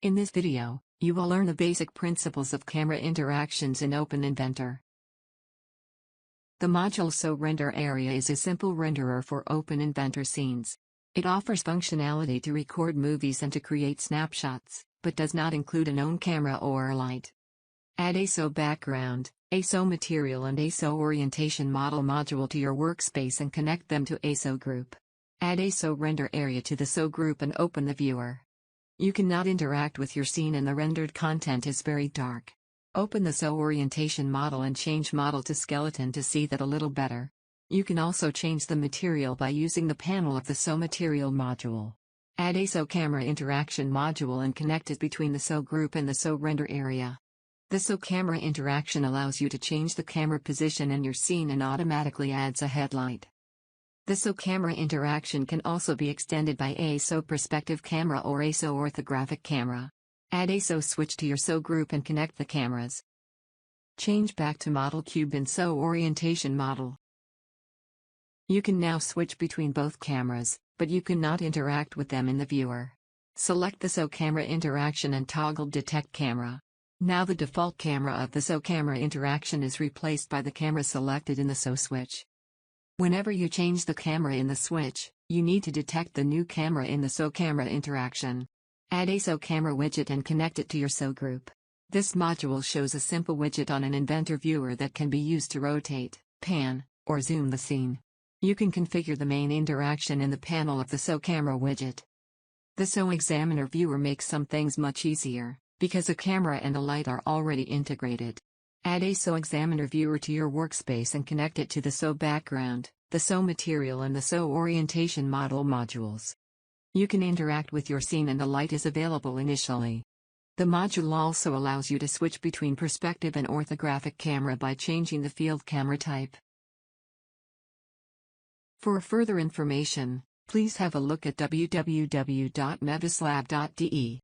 In this video, you will learn the basic principles of camera interactions in Open Inventor. The module SoRenderArea is a simple renderer for Open Inventor scenes. It offers functionality to record movies and to create snapshots, but does not include an own camera or light. Add a SO background, a SO material and a SO orientation model module to your workspace and connect them to a SO group. Add a SoRenderArea to the SO group and open the viewer. You cannot interact with your scene and the rendered content is very dark. Open the SO orientation model and change model to skeleton to see that a little better. You can also change the material by using the panel of the SO material module. Add a SoCamera interaction module and connect it between the SO group and the SoRenderArea. The SoCamera interaction allows you to change the camera position in your scene and automatically adds a headlight. The SoCamera interaction can also be extended by a SO perspective camera or a SO orthographic camera. Add a SO switch to your SO group and connect the cameras. Change back to model cube in SO orientation model. You can now switch between both cameras, but you cannot interact with them in the viewer. Select the SoCamera interaction and toggle detect camera. Now the default camera of the SoCamera interaction is replaced by the camera selected in the SO switch. Whenever you change the camera in the switch, you need to detect the new camera in the SoCamera interaction. Add a SoCamera widget and connect it to your SO group. This module shows a simple widget on an Inventor viewer that can be used to rotate, pan, or zoom the scene. You can configure the main interaction in the panel of the SoCamera widget. The SoExaminerViewer makes some things much easier, because a camera and a light are already integrated. Add a SoExaminerViewer to your workspace and connect it to the SO background, the SO material and the SO orientation model modules. You can interact with your scene and the light is available initially. The module also allows you to switch between perspective and orthographic camera by changing the field camera type. For further information, please have a look at www.MeVisLab.de.